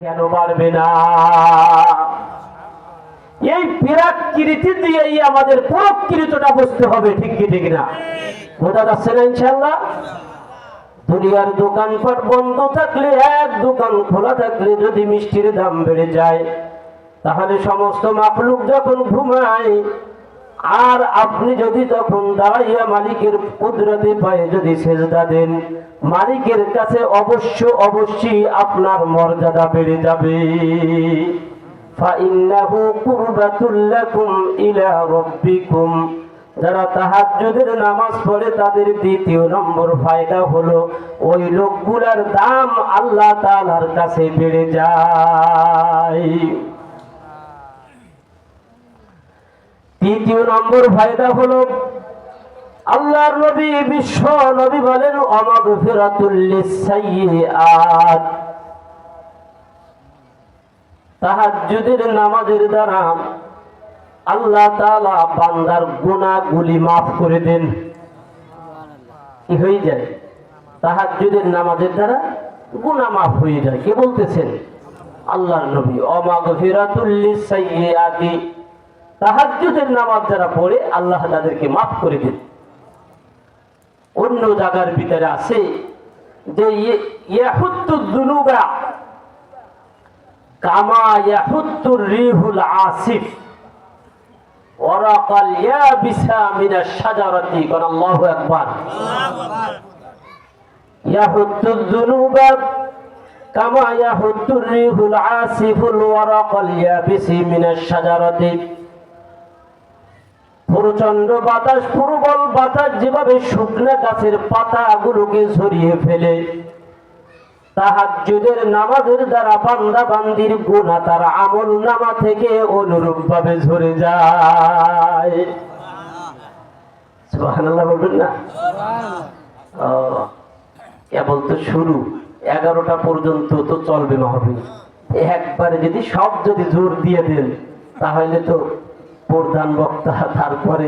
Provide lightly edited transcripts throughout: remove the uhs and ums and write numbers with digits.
কেন পারবে না? এই বিরাকৃতি দিয়েই আমাদের প্রকৃতটা বুঝতে হবে, ঠিক কি ঠিক না? বোঝা যাচ্ছে না ইনশাআল্লাহ? দুনিয়ার দোকানপাট বন্ধ থাকলে, এক দোকান খোলা থাকলে যদি মিষ্টির দাম বেড়ে যায়, তাহলে সমস্ত মাখলুক যখন ঘুমায় আর আপনি যদি তখন দাঁড়াইয়া মালিকের কুদরতে পায়ে যদি সেজদা দেন, মালিকের কাছে অবশ্যই আপনার মর্যাদা বেড়ে যাবে। ফাইন্নাহু কুরবাতুল লাকুম ইলা রাব্বিকুম। যারা তাহাজ্জুদের নামাজ পড়ে তাদের দ্বিতীয় নম্বর ফায়দা হলো ওই লোকগুলার দাম আল্লাহ তাআলার কাছে বেড়ে যায়। তৃতীয় নম্বর ফায়দা হলো আল্লাহর নবী বিশ্ব নবী বলেন ওয়ামাগফিরাতুল লিসাইয়্যাত। তাহাজ্জুদের নামাজের দ্বারা আল্লাহ তাআলা বান্দার গুনাহগুলি maaf করে দেন। কি হয়ে যায়? তাহাজ্জুদের নামাজের দ্বারা গুনাহ maaf হয়ে যায়। কে বলতেছেন? আল্লাহর নবী। ওয়ামাগফিরাতুল লিসাইয়্যাত, তাহাজ্জুদের নামাজ যারা পড়ে আল্লাহ তাদেরকে maaf করে দেন। অন্য জায়গার ভিতরে আছে যে ইয়াহুত্তুদ যুনুবা কামা ইয়াহুত্তুর রিহুল আসিফ ওয়ারাকাল ইয়াবিসা মিনাশ শাজারাতি। আল্লাহু আকবার। ইয়াহুত্তুদ যুনুবা কামা ইয়াহুত্তুর রিহুল আসিফুল ওয়ারাকাল ইয়াবিসি মিনাশ শাজারাতি। প্রচন্ড বাতাস, প্রবল বাতাস যেভাবে শুকনো গাছের পাতাগুলোকে ঝরিয়ে ফেলে, তাহাজ্জুদের নামাজের দ্বারা বান্দা বান্দির গুনাহ তার আমলনামা থেকে অনুরূপভাবে ঝরে যায়। সুবহানাল্লাহ বলবেন না? কেবল তো শুরু, 11টা পর্যন্ত তো চলবে মাহফিল। একবারে যদি সব জোর দিয়ে দেন তাহলে তো প্রধান বক্তা, তারপরে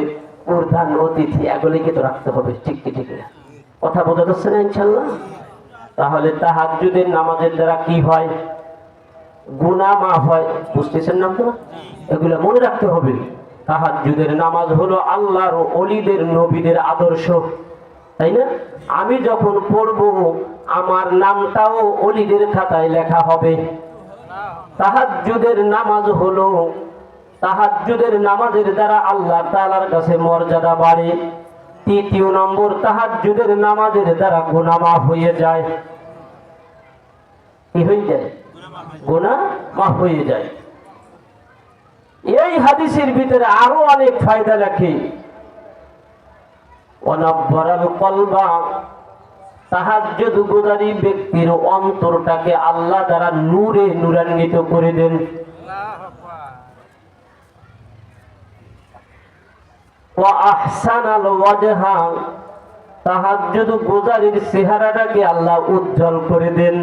প্রধান অতিথি, এগুলিকে তো রাখতে হবে, ঠিক কি ঠিক না? কথা বোঝা যাচ্ছে না ইনশাআল্লাহ? তাহলে তাহাজ্জুদের নামাজের দ্বারা কি হয়? গুনাহ maaf হয়। বুঝতেছেন না আপনারা? এগুলো মনে রাখতে হবে। তাহাজ্জুদের নামাজ হলো আল্লাহর ওলিদের নবীদের আদর্শ, তাই না? আমি যখন পড়বো আমার নামটাও ওলিদের খাতায় লেখা হবে। তাহাজ্জুদের নামাজ হলো, তাহাজ্জুদের নামাজের দ্বারা আল্লাহ তাআলার কাছে মর্যাদা বাড়ে। তৃতীয় নম্বর, তাহাজ্জুদের নামাজের দ্বারা গুনাহ maaf হয়ে যায়। কি হয়ে যায়? গুনাহ maaf হয়ে যায়। এই হাদিসের ভিতরে আরো অনেক ফায়দা লেখে। ওয়ানাব্বারাল কলবা, তাহাজ্জুদ গুজারি ব্যক্তির অন্তরটাকে আল্লাহ দ্বারা নূরে নূরান্বিত করে দেন। ওয়া আহসানাল ওয়াজহা, তাহাজ্জুদ গুজারির চেহারাটাকে আল্লাহ উজ্জ্বল করে দেন।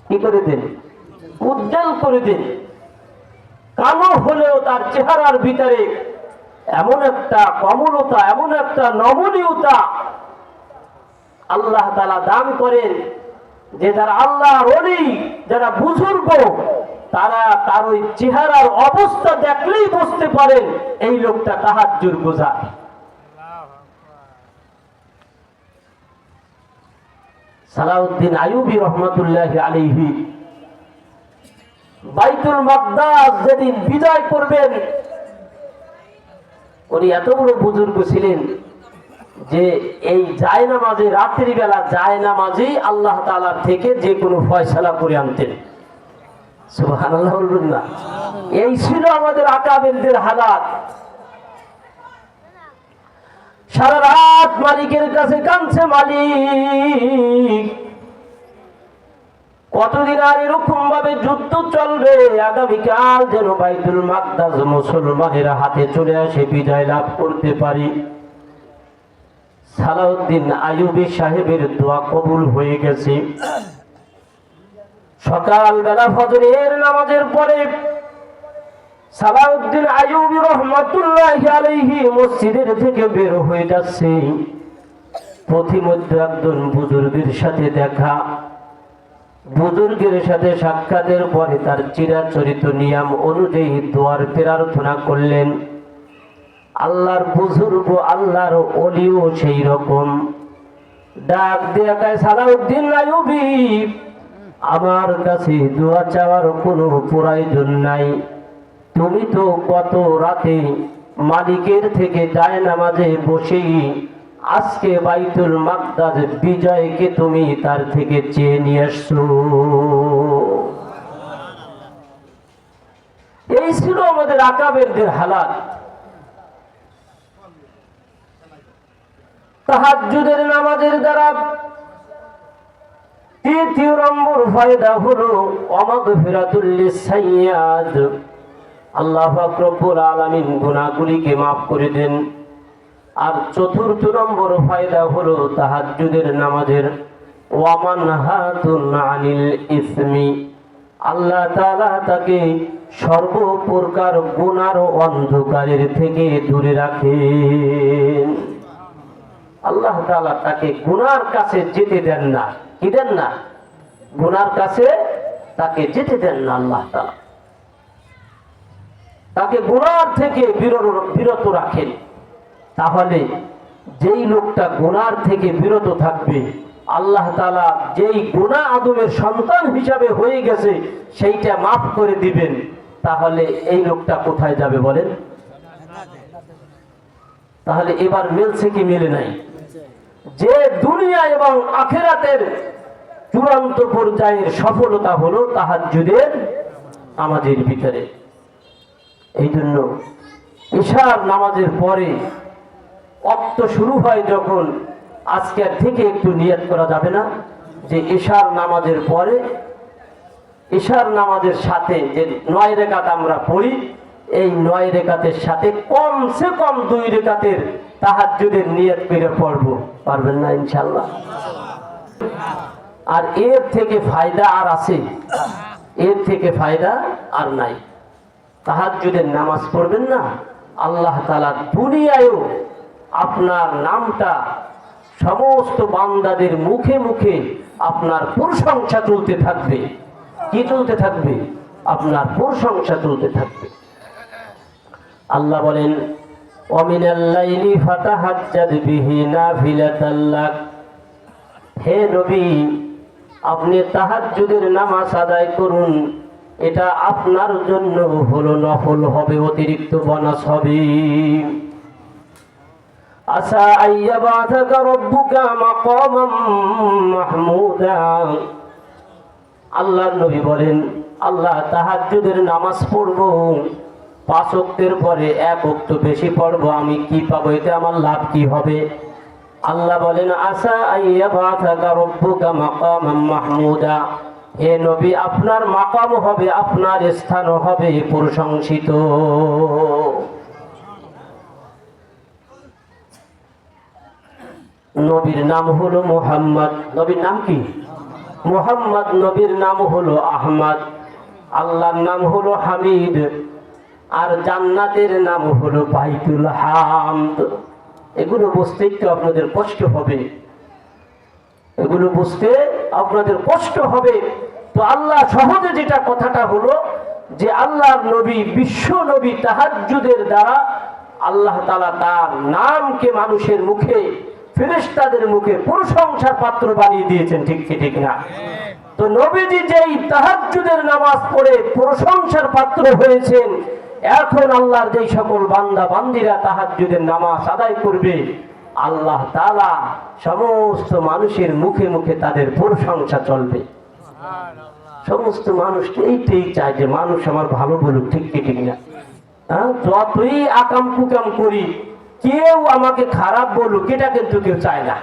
কি করে দেন? উজ্জ্বল করে দেন। কালো হলেও তার চেহারার ভিতরে এমন একটা কমলতা, এমন একটা নমনীয়তা আল্লাহ তাআলা দান করেন যে যারা আল্লাহর ওলি, যারা বুজুর্গ, তারা তার ওই চেহারার অবস্থা দেখলেই বুঝতে পারেন এই লোকটা তাহাজ্জুদ গুজার। সালাউদ্দিন আইয়ুবী রহমাতুল্লাহি আলাইহি বাইতুল মাকদাস যেদিন বিজয় করবেন, উনি এত বড় বুজুর্গ ছিলেন যে এই জায়নামাজে, রাত্রিবেলা জায়নামাজেই আল্লাহ তাআলার থেকে যে কোনো ফয়সালা করে আনতেন। সুবহানাল্লাহ বলবেন না? এই ছিল আমাদের আকাবেরদের হালাত। সারা রাত মালিকের কাছে কাঁদছে, মালিক কতদিন আর এরকম ভাবে যুদ্ধ চলবে? আগামীকাল যেন বাইতুল মাকদাস মুসলমানের হাতে চলে আসে, বিজয় লাভ করতে পারি। সালাউদ্দিন আইয়ুবী সাহেবের দোয়া কবুল হয়ে গেছে। সকালবেলা ফজরের নামাজের পরে সালাউদ্দিন আইয়ুবী রহমাতুল্লাহি আলাইহি মসজিদের থেকে বের হয়ে যাচ্ছে। পথিমধ্যে একজন বুজুর্গের সাথে দেখা। বুজুর্গের সাথে সাক্ষাতের পরে তার চিরাচরিত নিয়ম অনুযায়ী দোয়ার প্রার্থনা করলেন। আল্লাহর বুজুর্গ, আল্লাহর ওলিও সেই রকম ডাক দিয়ে কয়, সালাউদ্দিন আইয়ুবী, আমার কাছে দোয়া চাওয়ার কোনো প্রয়োজন নাই। তুমি তো কত রাতে মালিকের থেকে জায়নামাজে বসেই আজকে বাইতুল মাকদাস বিজয়কে তুমি তার থেকে চেয়ে নিয়ে আসছো। এই ছিল আমাদের আকাবেরদের হালাত। তাহাজ্জুদের নামাজের দ্বারা তৃতীয় নম্বর ফায়দা হলো ওয়ামাগফিরাতুল লিসাইয়্যাদ। আল্লাহ পাক রব্বুল আলামিন গুনাহগুলিকে মাফ করে দেন। আর চতুর্থ নম্বর ফায়দা হলো তাহাজ্জুদের নামাজের ওয়ামানহাতুন আনিল ইসমি। আল্লাহ তাআলা তাকে সর্বপ্রকার গুনাহ ও অন্ধকারের থেকে দূরে রাখেন। আল্লাহ তাআলা তাকে গুনার কাছে যেতে দেন না। কি দেন না? গুনার কাছে তাকে যেতে দেন না। আল্লাহ তাআলা তাকে গুনার থেকে বিরত রাখেন। তাহলে যেই লোকটা গুনার থেকে বিরত থাকবে, আল্লাহ তাআলা যেই গুনাহ আদমের সন্তান হিসাবে হয়ে গেছে সেইটা মাফ করে দিবেন। তাহলে এই লোকটা কোথায় যাবে বলেন? তাহলে এবার মিলছে কি মিলে নাই? যে দুনিয়া এবং আখিরাতের চূড়ান্ত পর্যায়ের সফলতা হলো তাহাজ্জুদের নামাজের ভিতরে। এই জন্য ইশার নামাজের পরে ওয়াক্ত শুরু হয় যখন, আজকে থেকে একটু নিয়ত করা যাবে না যে ইশার নামাজের পরে, ইশার নামাজের সাথে যে 9 রাকাত আমরা পড়ি, এই 9 রাকাতের সাথে কমসে কম 2 রাকাতের তাহাজ্জুদের নিয়ত করে পড়ব। পারবেন না ইনশাআল্লাহ? আর এর থেকে ফায়দা আর আছে? এর থেকে ফায়দা আর নাই। তাহাজ্জুদের নামাজ পড়বেন না, আল্লাহ তাআলা দুনিয়ায়ও আপনার নামটা সমস্ত বান্দাদের মুখে মুখে আপনার প্রশংসা চলতে থাকবে। কি চলতে থাকবে? আপনার প্রশংসা চলতে থাকবে। আল্লাহ বলেন, ওয়ামিনাল লাইলি ফাতাহাজ্জাদ বিহি নাফিলাতাল লাক। হে নবী, আপনি তাহাজ্জুদের নামাজ আদায় করুন, এটা আপনার জন্য হলো নফল হবে, অতিরিক্ত বোনাস হবে। আসা আইয়াবাথাকা রাব্বুকা মাকামান মাহমুদা। আল্লাহর নবী বলেন, আল্লাহ তাহাজ্জুদের নামাজ পড়ব, 5 ওয়াক্তের পরে 1 ওয়াক্ত বেশি পড়ব, আমি কি পাবো? এতে আমার লাভ কি হবে? আল্লাহ বলেন, আসা আইয়াবাথাকা রাব্বুকা মাকামান মাহমুদা। হে নবী, আপনার মাকাম হবে, আপনার স্থান হবে প্রশংসিত। নবীর নাম হলো মুহাম্মদ। নবীর নাম কি? মুহাম্মদ। নবীর নাম হলো আহমদ। আল্লাহর নাম হলো হামিদ। আর জান্নাতের নাম হলো বাইতুল হামদ। এগুলো বুঝতে একটু আপনাদের কষ্ট হবে, এগুলো বুঝতে আপনাদের কষ্ট হবে। তো আল্লাহ সহজে যেটা কথাটা হলো যে আল্লাহর নবী, বিশ্ব নবী, তাহাজ্জুদের দ্বারা আল্লাহ তাআলা তার নামকে মানুষের মুখে, ফেরেশতাদের মুখে প্রশংসার পাত্র বানিয়ে দিয়েছেন। ঠিক কি ঠিক না? তো নবীজি যেই তাহাজ্জুদের নামাজ পড়ে প্রশংসার পাত্র হয়েছেন, এখন আল্লাহর যেই সকল বান্দা বান্দিরা তাহাজ্জুদের নামাজ আদায় করবে, আল্লাহ তাআলা সমস্ত মানুষের মুখে মুখে তাদের প্রশংসা চলবে। সমস্ত মানুষ এইটাই চায় যে মানুষ আমার ভালো বলুক। ঠিক কি ঠিক না? যতই আকাম কুকাম করি, কেউ আমাকে খারাপ বলুক, এটা কিন্তু কেউ চায় না।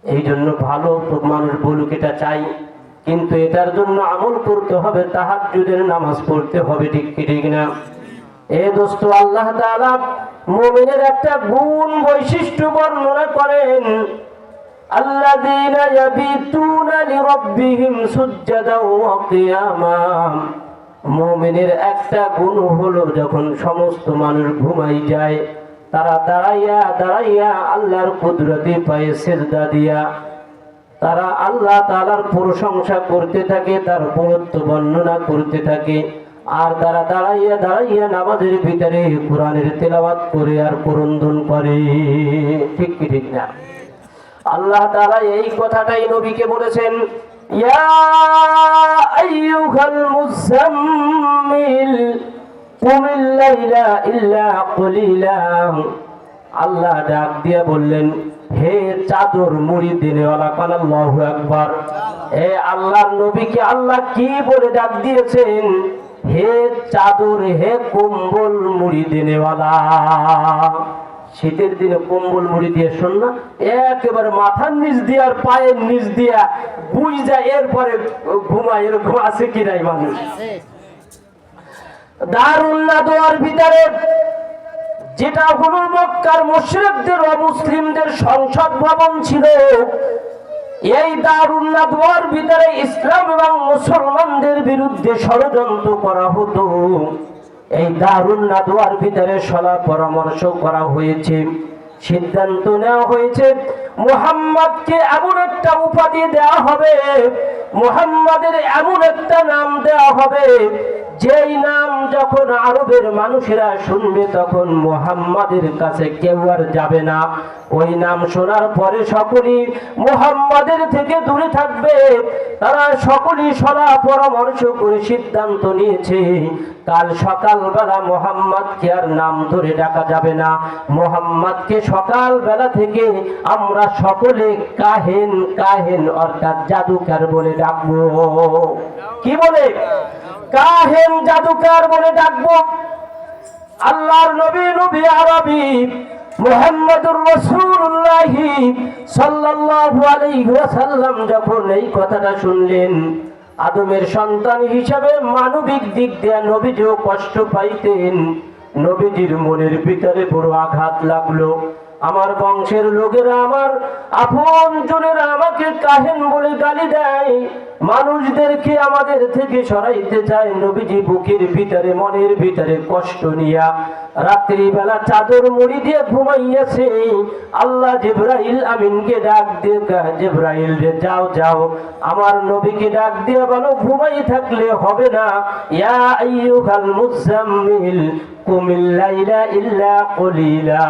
এই জন্য ভালো মানুষ বলুক এটা চাই, কিন্তু এটার জন্য আমল করতে হবে, তাহাজ্জুদের নামাজ পড়তে হবে। ঠিক কি ঠিক না? এ দোস্ত, আল্লাহ তাআলা মুমিনের একটা গুণ বৈশিষ্ট্য বর্ণনা করেন, আল্লাযীনা ইয়াবিতুনা লিরাব্বিহিম সুজদাও ওয়া কিয়ামা। মুমিনের একটা গুণ হলো, যখন সমস্ত মানুষ ঘুমাই যায়, তারা দাঁড়াইয়া দাঁড়াইয়া আল্লাহর কুদরতি পায়ে সিজদা দিয়া তারা আল্লাহ তাআলার প্রশংসা করতে থাকে, তার গুণত্ব বর্ণনা করতে থাকে, আর তারা দাঁড়াইয়া দাঁড়াইয়া নামাজের ভিতরে কোরআনের তেলাওয়াত করে আর ক্রন্দন করে। ঠিক কি ঠিক না? আল্লাহ তাআলা এই কথাটাই নবীকে বলেছেন, ইয়া আইয়ুহাল মুযাম্মিল কুমিল লাইলা ইল্লা কলিলা। আল্লাহ ডাক দিয়ে বললেন, হে চাদর মুড়ি দিনেওয়ালা, কান আল্লাহু আকবার। হে আল্লাহর নবীকে আল্লাহ কি বলে ডাক দিয়েছেন? হে চাদর, হে কম্বল মুড়ি দিনেওয়ালা। শীতের দিনে কম্বল মুড়ি দিয়ে শোন না, একেবারে মাথার নিচ দিয়ে আর পায়ের নিচ দিয়া বুঝ যায়, এরপরে ঘুমায়। এরকম আছে কি নাই মানুষ? দারুন নাদওয়ার ভিতরে, যেটা হলো মক্কার মুশরিকদের ও মুসলিমদের সংসদ ভবন ছিল, এই দারুন নাদওয়ার ভিতরে ইসলাম এবং মুসলমানদের বিরুদ্ধে ষড়যন্ত্র করা হতো। এই দারুন নাদওয়ার ভিতরে সলা পরামর্শ করা হয়েছে, সিদ্ধান্ত নেওয়া হয়েছে মুহাম্মদকে এমন একটা উপাধি দেওয়া হবে, মুহাম্মাদের এমন একটা নাম দেওয়া হবে, যেই নাম যখন আরবের মানুষেরা শুনবে তখন মুহাম্মাদের কাছে কেউ আর যাবে না। ওই নাম শোনার পরে সকলেই মুহাম্মাদের থেকে দূরে থাকবে। তারা সকলেই সলা পরামর্শ করে সিদ্ধান্ত নিয়েছে, কাল সকালবেলা মুহাম্মাদকে আর নাম ধরে ডাকা যাবে না। মুহাম্মাদকে সকালবেলা থেকে আমরা সকলে কাহেন কাহেন অর্থাৎ জাদুকর বলে ডাকবো। কি বলে? কাহেন জাদুকর বলে ডাকবো। আল্লাহর নবী, নবী আরবি মুহাম্মদুর রাসূলুল্লাহ সাল্লাল্লাহু আলাইহি ওয়াসাল্লাম যখন এই কথাটা শুনলেন, আদমের সন্তান হিসাবে মানবিক দিক দিয়ে নবীজিও কষ্ট পাইতেন। নবীজির মনের ভিতরে বড় আঘাত লাগলো। আমার বংশের লোকেরা, আমার আপন জনেরা আমাকে কাহেন বলে গালি দেয়, মানুষদেরকে আমাদের থেকে সরাইতে চায়। নবীজি বুকের ভিতরে, মনের ভিতরে কষ্ট নিয়া রাত্রিবেলা চাদর মুড়ি দিয়ে ঘুমাইয়াছে। আল্লাহ জিবরাইল আমিনকে ডাক দিয়ে, জিবরাইল রে যাও যাও, আমার নবীকে ডাক দিয়ে বলো ঘুমাই থাকলে হবে না। ইয়া আইয়ুহাল মুযাম্মিল কুমিল লাইলা ইল্লা কলিলা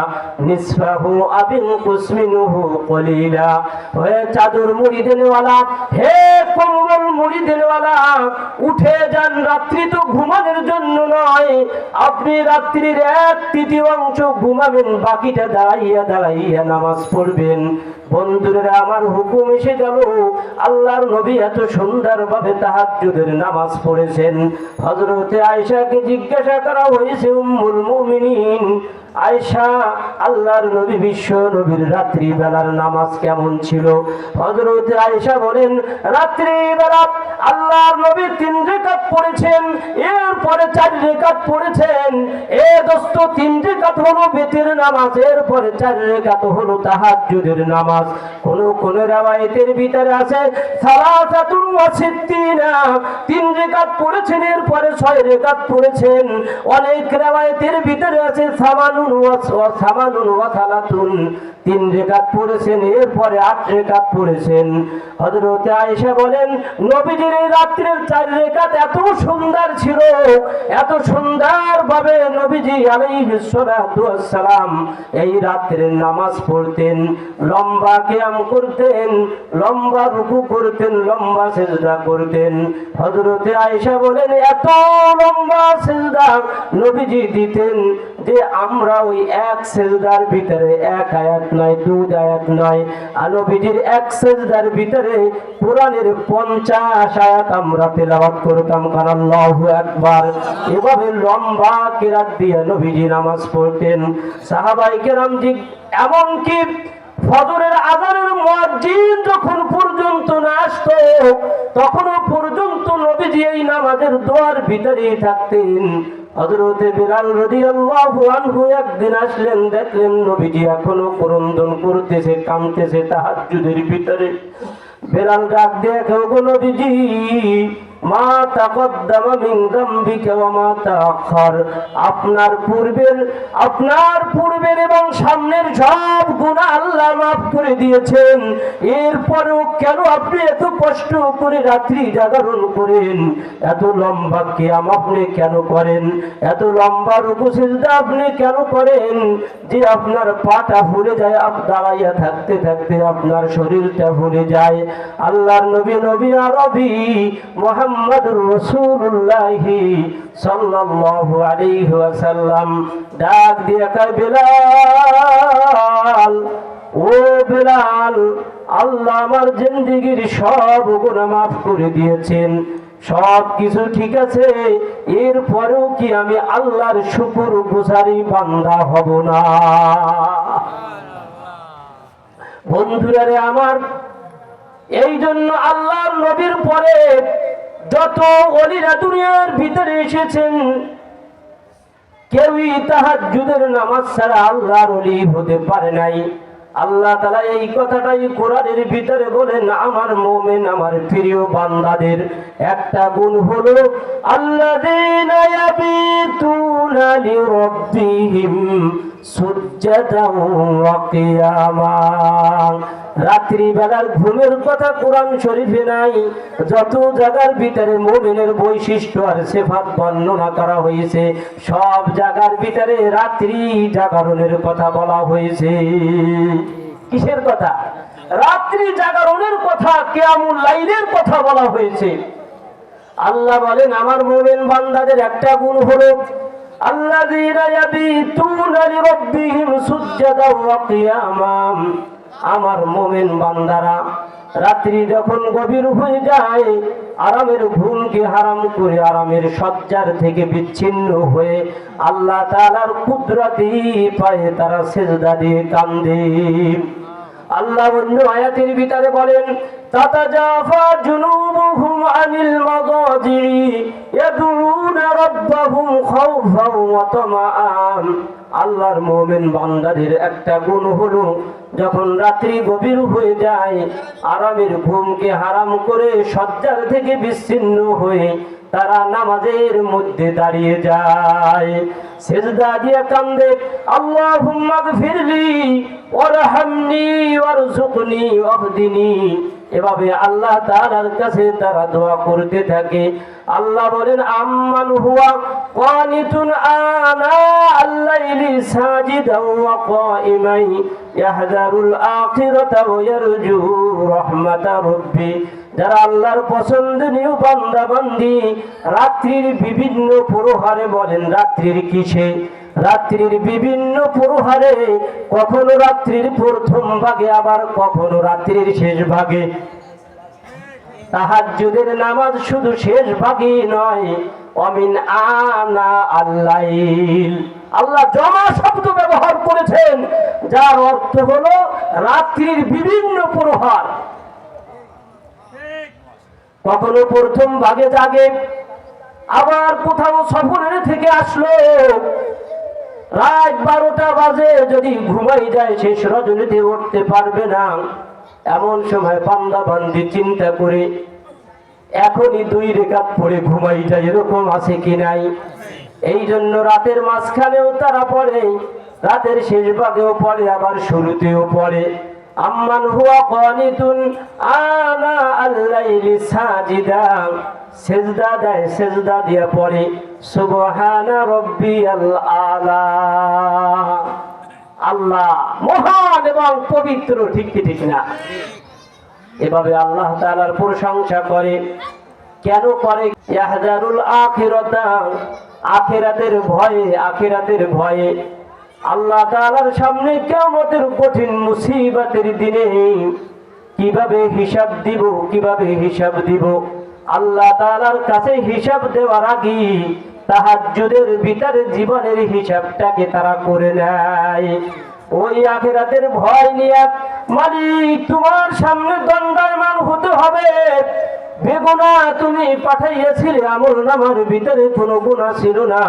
নিসফাহু আবিনকুস মিনহু কলিলা। হে চাদর মুড়ি দেনেওয়ালা, হে কম্বল মুড়ি দেনেওয়ালা, উঠে যান। রাত্রি তো ঘুমানোর জন্য নয়, আপনি রাত্রির 1/3 ঘুমাবেন, বাকিটা দাঁড়াইয়া দাঁড়াইয়া নামাজ পড়বেন। বন্ধুরা, আমার হুকুম এসে গেল। আল্লাহর নবী এত সুন্দরভাবে তাহাজ্জুদের নামাজ পড়েছেন। হযরতে আয়েশাকে জিজ্ঞাসা করা হয়েছে, উম্মুল মুমিনিন আয়েশা, আল্লাহর নবী বিশ্ব নবীর রাত্রি বেলার নামাজ কেমন ছিল? হযরতে আয়েশা বলেন, রাত্রি বেলা আল্লাহর নবী 3 রাকাত পড়েছেন, এরপরে 4 রাকাত পড়েছেন। এ দোস্ত, 3 রাকাত হলো বিতর নামাজ, এরপরে 4 রাকাত হলো তাহাজ্জুদের নামাজ। কোন কোন riwayতের ভিতরে আছে সালাসাতুন ওয়া সিত্তিনা, 3 রাকাত পড়েছেন, এরপরে 6 রাকাত পড়েছেন। অনেক riwayতের ভিতরে আছে সামানুন ওয়া সালাতুন, 3 রাকাত পড়েছেন, এরপরে 8 রাকাত পড়েছেন। হযরতে আয়েশা বলেন, নবীজির এই রাত্রির 4 রাকাত এত সুন্দর ছিল, এত সুন্দরভাবে নবীজি আলাইহিস সালাতু ওয়াস সালাম এই রাত্রির নামাজ পড়তেন। লম্বা কিয়াম করতেন, লম্বা রুকু করতেন, লম্বা সিজদা করতেন। হযরতে আয়েশা বলেন, এত লম্বা সিজদা নবীজি দিতেন যে আমরা ওই এক সিজদার ভিতরে 1 আয়াত নয়, 2 আয়াত নয়, নবীজির এক সিজদার ভিতরে কোরআনের 50 আয়াত আমরা তেলাওয়াত করতাম। আল্লাহু আকবার। এভাবে লম্বা কিরাত দিয়ে নবীজি নামাজ পড়তেন। সাহাবায়ে কেরাম এমনকি ফজরের আযানের মুয়াজ্জিন যখন পর্যন্ত না আসতো, তখনও পর্যন্ত নবীজি এই নামাজের দোয়ার ভিতরেই থাকতেন। হযরতে বিলাল রাদিয়াল্লাহু আনহু একদিন আসলেন, দেখলেন নবীজি এখনো ক্রন্দন করতেছে, কাঁদতেছে তাহাজ্জুদের ভিতরে। বিলাল ডাক দিয়ে, গো নবীজি, মা তাকদ্দামা মিন যামবিকা ওয়া মা তাআখার, আপনার পূর্বের এবং সামনের সব গুনাহ আল্লাহ মাফ করে দিয়েছেন। এরপরেও কেন আপনি এত কষ্ট করে রাত্রি জাগরণ করেন? এত লম্বা কিয়াম আপনি কেন করেন? এত লম্বা রুকু সিজদা আপনি কেন করেন যে আপনার পাটা ভুলে যায়, দাঁড়াইয়া থাকতে থাকতে আপনার শরীরটা ভুলে যায়? আল্লাহর নবী আরবি মুহাম্মদুর রাসূলুল্লাহ সাল্লাল্লাহু আলাইহি ওয়াসাল্লাম ডাক দিয়ে কয়, বেলাল, ও বেলাল, আল্লাহ আমার জিন্দেগীর সব গুনাহ মাফ করে দিয়েছেন, সব কিছু ঠিক আছে, এরপরেও কি আমি আল্লাহর শুকর গুজারি বান্দা হব না? বন্ধুরা রে আমার, এই জন্য আল্লাহর নবীর পরে যত ওলিরা দুনিয়ার ভিতরে এসেছেন, কেউই তাহাজ্জুদের নামাজ ছাড়া আল্লাহর ওলি হতে পারে নাই। আল্লাহ তাআলা এই কথাটাই কোরআনের ভিতরে বলেন, আমার মুমিন, আমার প্রিয় বান্দাদের একটা গুণ হলো আল্লাযীনা ইয়াবিতুনা লিরাব্বিহিম সুজদান ওয়া কিয়ামা। রাত্রি বেলার ঘুমের কথা কোরআন শরীফে নাই, যত জায়গার ভিতরে মুমিনের বৈশিষ্ট্য আর সিফাত বর্ণনা করা হয়েছে, সব জায়গার ভিতরে রাত্রি জাগরণের কথা বলা হয়েছে। কিসের কথা? রাত্রি জাগরণের কথা, কিয়ামুল লাইলের কথা বলা হয়েছে। আল্লাহ বলেন, আমার মুমিন বান্দাদের একটা গুণ হলো আল্লাযীনা ইয়াবিতুনা লিরাব্বিহিম সুজদান ওয়া কিয়ামা। আমার মুমিন বান্দারা রাত্রি যখন গভীর হয়ে যায়, আরামের ঘুমকে হারাম করে আরামের শয্যার থেকে বিচ্ছিন্ন হয়ে আল্লাহ তাআলার কুদরতি পায়ে তারা সিজদা দিয়ে কান্দে। আল্লাহ অন্য আয়াতের ভিতরে বলেন, তাতাজাফা জুনুবুহুম আনিল মাদাজি ইয়াদউনা রাব্বাহুম খাউফান ওয়া তামাআন। আল্লাহর মুমিন বান্দাদের একটা গুণ হলো যখন রাত্রি গভীর হয়ে যায়, আরামের ঘুমকে হারাম করে শয্যার থেকে বিচ্ছিন্ন হয়ে তারা নামাজের মধ্যে দাঁড়িয়ে যায়, সিজদা দিয়ে কান্দে, আল্লাহুম্মা গফিরলি ওয়ারহামনি ওয়ারযুকনি ওয়াহদিনি। এভাবে আল্লাহ তাআলার কাছে তারা দোয়া করতে থাকে। আল্লাহ বলেন, আম্মান হুয়া কানিতুন আনা আল-লাইলি সাজিদান ওয়া কাইমান ইয়াহযারুল আখিরাতা ওয়া ইয়ারজু রাহমাতা রাব্বি। যারা আল্লাহর পছন্দনীয় বান্দা বান্দি রাত্রির বিভিন্ন প্রহরে, বলেন রাত্রির কিসে? রাত্রির বিভিন্ন প্রহরে, কখনো রাত্রির প্রথম ভাগে, আবার কখনো রাত্রির শেষ ভাগে। তাহাজ্জুদের নামাজ শুধু শেষ ভাগই নয়, অমিন আনা আল-লাইল, আল্লাহ জমা শব্দ ব্যবহার করেছেন, যার অর্থ হলো রাত্রির বিভিন্ন প্রহর। কখনো প্রথম ভাগে জাগে, আবার কোথাও সফরের থেকে আসলো, রাত 12টা বাজে, যদি ঘুমাই যায় শেষ রজনীতে উঠতে পারবে না, এমন সময় বান্দা বান্দি চিন্তা করে এখনই 2 রাকাত পড়ে ঘুমাই যায়, এরকম আছে কি নাই? এই জন্য রাতের মাঝখানেও তারা পড়ে, রাতের শেষ ভাগেও পড়ে, আবার শুরুতেও পড়ে। আম্মান হুয়া কানিতুন আনা আল-লাইলি সাজিদা, সিজদা দেয়, সিজদা দিয়ে পড়ে সুবহানা রাব্বিয়াল আলা। আল্লাহ মহান এবং পবিত্র, ঠিক কি ঠিক না? এভাবে আল্লাহ তাআলার প্রশংসা করে। কেন করে? ইয়াহযারুল আখিরাতা, আখিরাতের ভয়ে, আখিরাতের ভয়ে। আল্লাহ তাআলার সামনে কিয়ামতের কঠিন মুসিবতের দিনে কিভাবে হিসাব দিব, কিভাবে হিসাব দিব, আল্লাহ তাআলার কাছে হিসাব দেওয়ার আগে তাহাজ্জুদের ভিতরে জীবনের হিসাবটাকে তারা করে নেয়। ওই আখিরাতের ভয় নিয়ে, মালিক তোমার সামনে দণ্ডায়মান হতে হবে। বেগুনা তুমি পাঠাইয়াছিলে, আমল নামার ভিতরে কোনো গুনাহ ছিল না,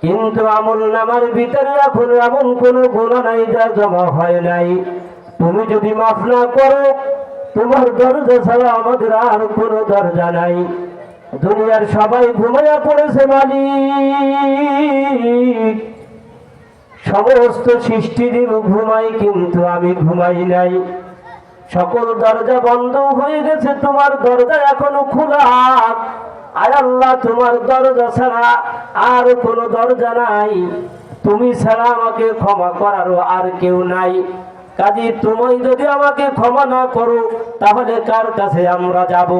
কিন্তু আমল নামার ভিতরে এখন এমন কোনো গুনাহ নাই যা জমা হয় নাই। তুমি যদি মাফ না করো, তোমার দরজা ছাড়া আমাদের আর কোনো দরজা নাই। দুনিয়ার সবাই ঘুমাইয়া পড়েছে মালিক, সমস্ত সৃষ্টিজীব ঘুমাই কিন্তু আমি ঘুমাই নাই। সকল দরজা বন্ধ হয়ে গেছে, তোমার দরজা এখনো খোলা। আয় আল্লাহ, তোমার দরজা ছাড়া আর কোনো দরজা নাই, তুমি ছাড়া আমাকে ক্ষমা করারও আর কেউ নাই। কাজী তুমি যদি আমাকে ক্ষমা না করো তাহলে কার কাছে আমরা যাব?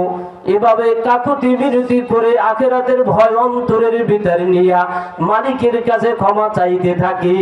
এভাবে কাকুতি মিনতি করে আখিরাতের ভয় অন্তরের ভিতর নিয়া মালিকের কাছে ক্ষমা চাইতে থাকি।